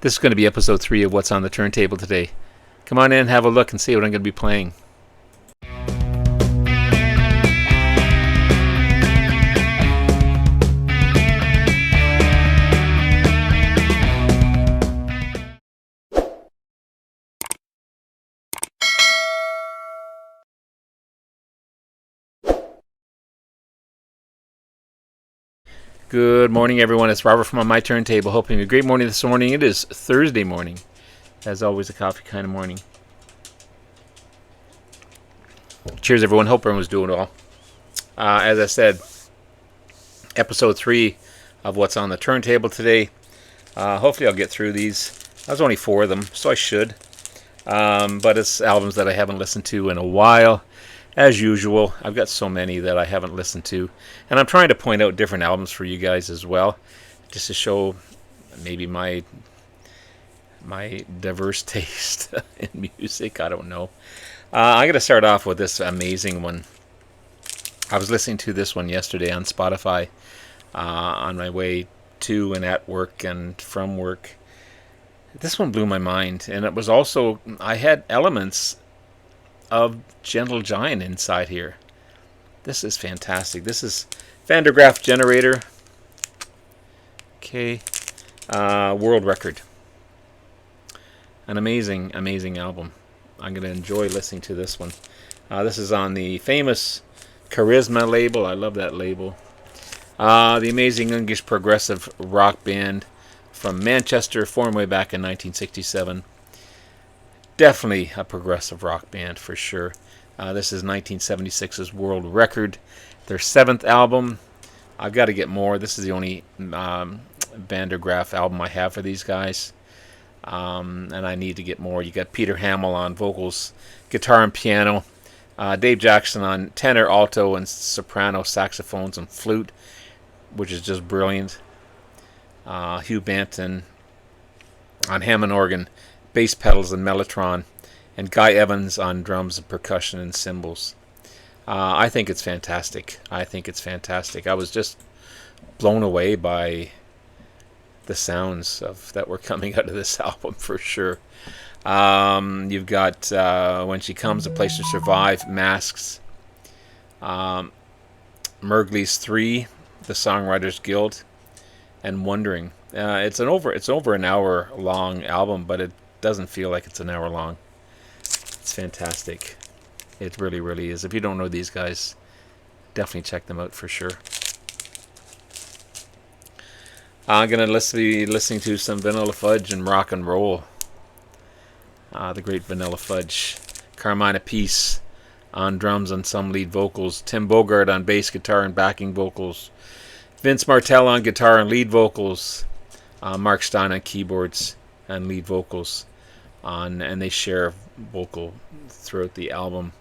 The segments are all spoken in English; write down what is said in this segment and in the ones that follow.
This is going to be episode 3 of What's on the Turntable today. Come on in, have a look, and see what I'm going to be playing. Good morning, everyone. It's Robert from My Turntable. Hoping a great morning this morning. It is Thursday morning. As always, a coffee kind of morning. Cheers, everyone. Hope everyone's doing well. As I said, episode 3 of What's on the Turntable today. Hopefully I'll get through these. There's only 4 of them, so I should. But it's albums that I haven't listened to in a while. As usual, I've got so many that I haven't listened to. And I'm trying to point out different albums for you guys as well, just to show maybe my diverse taste in music. I don't know. I'm going to start off with this amazing one. I was listening to this one yesterday on Spotify on my way to and at work and from work. This one blew my mind. And it was also, I had elements of Gentle Giant inside here. This is fantastic. This is Vanderaph Generator. Okay. World Record. An amazing, amazing album. I'm going to enjoy listening to this one. This is on the famous Charisma label. I love that label. The amazing English progressive rock band from Manchester, formed way back in 1967. Definitely a progressive rock band for sure. This is 1976's World Record, their 7th album. I've got to get more. This is the only Vanderaph album I have for these guys, and I need to get more. You got Peter Hamill on vocals, guitar and piano, Dave Jackson on tenor, alto, and soprano saxophones and flute, which is just brilliant. Hugh Banton on Hammond organ, bass pedals and mellotron, and Guy Evans on drums and percussion and cymbals. I think it's fantastic. I was just blown away by the sounds that were coming out of this album for sure. You've got When She Comes, A Place to Survive, Masks, Mergley's 3, The Songwriters Guild, and Wondering. It's over an hour long album, but it doesn't feel like it's an hour long. It's fantastic. It really, really is. If you don't know these guys, definitely check them out for sure. I'm going to be listening to some Vanilla Fudge and rock and roll. The great Vanilla Fudge. Carmine Appice on drums and some lead vocals. Tim Bogart on bass guitar and backing vocals. Vince Martell on guitar and lead vocals. Mark Stein on keyboards and lead vocals. And they share vocal throughout the album.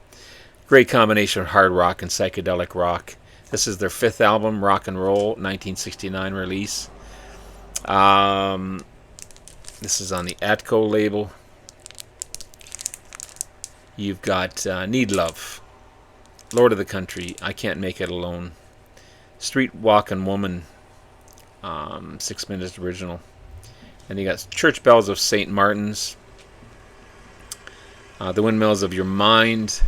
Great combination of hard rock and psychedelic rock. This is their 5th album, Rock and Roll, 1969 release. This is on the Atco label. You've got Need Love, Lord of the Country, I Can't Make It Alone, Street Walkin' Woman, 6 minutes original. And you got Church Bells of St. Martin's, The Windmills of Your Mind,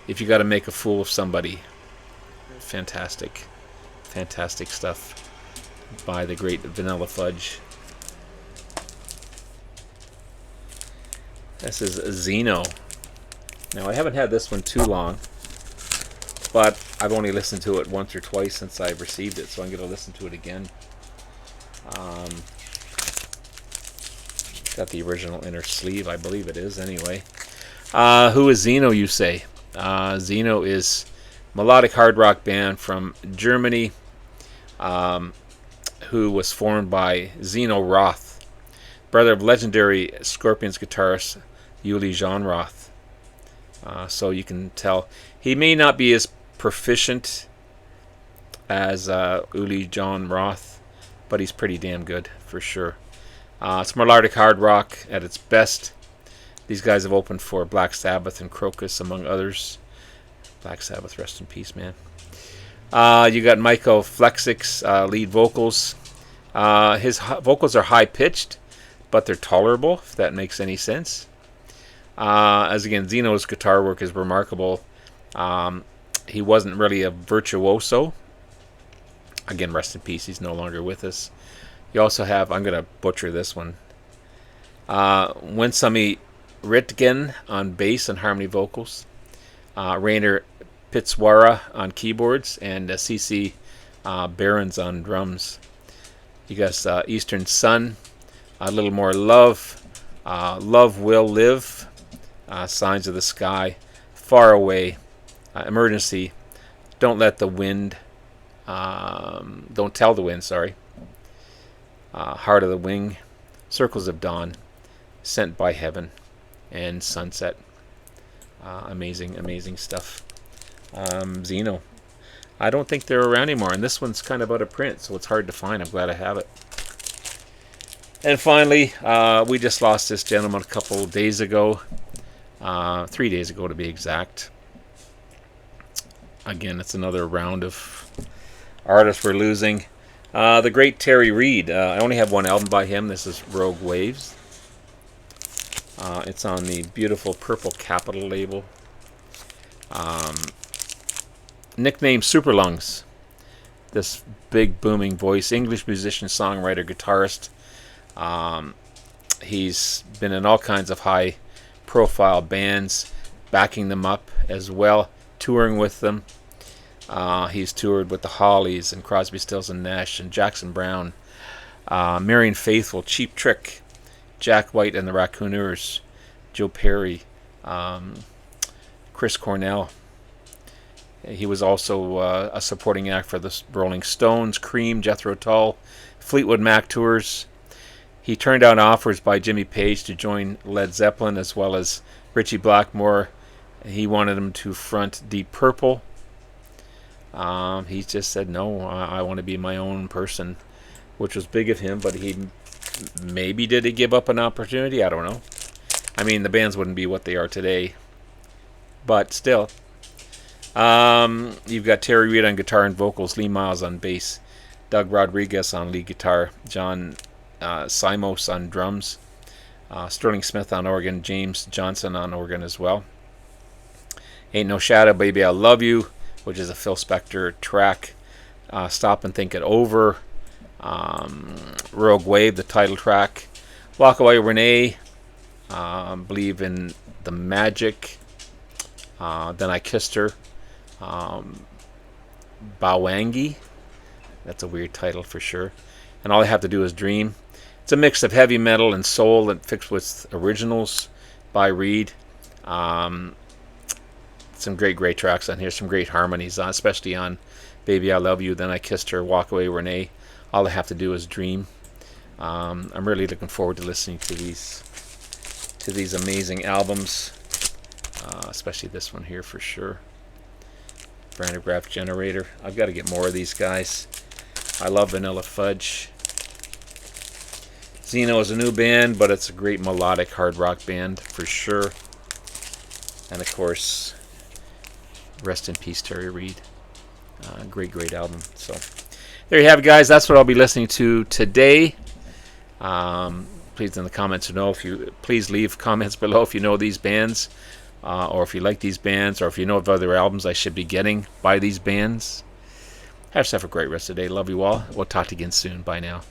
If You Gotta Make a Fool of Somebody. Fantastic. Fantastic stuff by the great Vanilla Fudge. This is Zeno. Now, I haven't had this one too long, but I've only listened to it once or twice since I received it, so I'm going to listen to it again. Got the original inner sleeve, I believe it is, anyway. Who is Zeno, you say? Zeno is melodic hard rock band from Germany, who was formed by Zeno Roth, brother of legendary Scorpions guitarist Uli Jon Roth. So you can tell he may not be as proficient as Uli Jon Roth, but he's pretty damn good for sure. It's melodic hard rock at its best. These guys have opened for Black Sabbath and Crocus, among others. Black Sabbath, rest in peace, man. You got Michael Flexic's lead vocals. His vocals are high-pitched, but they're tolerable, if that makes any sense. As again, Zeno's guitar work is remarkable. He wasn't really a virtuoso. Again, rest in peace, he's no longer with us. You also have, I'm going to butcher this one, Winsamy Ritgen on bass and harmony vocals, Rainer Pitswara on keyboards, and CC Barons on drums. You got Eastern Sun, A Little More Love, Love Will Live, Signs of the Sky, Far Away, Emergency, Don't Let the Wind, Don't Tell the Wind, sorry, Heart of the Wing, Circles of Dawn, Sent by Heaven, and Sunset. Amazing, amazing stuff. Zeno. I don't think they're around anymore, and this one's kind of out of print, so it's hard to find. I'm glad I have it. And finally, we just lost this gentleman a couple days ago, 3 days ago to be exact. Again, it's another round of artists we're losing. The great Terry Reid. I only have one album by him. This is Rogue Waves. It's on the beautiful Purple Capital label. Nicknamed Super Lungs. This big booming voice, English musician, songwriter, guitarist. He's been in all kinds of high profile bands, backing them up as well, touring with them. He's toured with the Hollies and Crosby, Stills and Nash and Jackson Browne, Marian Faithfull, Cheap Trick, Jack White and the Raccooners, Joe Perry, Chris Cornell. He was also a supporting act for the Rolling Stones, Cream, Jethro Tull, Fleetwood Mac tours. He turned down offers by Jimmy Page to join Led Zeppelin as well as Ritchie Blackmore. He wanted him to front Deep Purple. He just said, no, I want to be my own person, which was big of him, but he maybe did he give up an opportunity? I don't know. I mean, the bands wouldn't be what they are today, but still. You've got Terry Reid on guitar and vocals, Lee Miles on bass, Doug Rodriguez on lead guitar, John Simos on drums, Sterling Smith on organ, James Johnson on organ as well. Ain't No Shadow, Baby I Love You, which is a Phil Spector track. Stop and Think It Over, Rogue Wave, the title track, Walk Away Renee, Believe in the Magic, Then I Kissed Her, Bawangi, that's a weird title for sure, and All I Have to Do Is Dream. It's a mix of heavy metal and soul that fixed with originals by Reid. Some great tracks on here, some great harmonies, especially on Baby I Love You, Then I Kissed Her, Walk Away Renee, All I Have to Do Is Dream. I'm really looking forward to listening to these amazing albums, especially this one here for sure. Vanderaph Generator. I've got to get more of these guys. I love Vanilla Fudge. Zeno is a new band, but it's a great melodic hard rock band for sure. And of course, rest in peace, Terry Reid. Great album. So there you have it, guys. That's what I'll be listening to today. Please in the comments please leave comments below if you know these bands, or if you like these bands, or if you know of other albums I should be getting by these bands. Have yourself a great rest of the day. Love you all. We'll talk to you again soon. Bye now.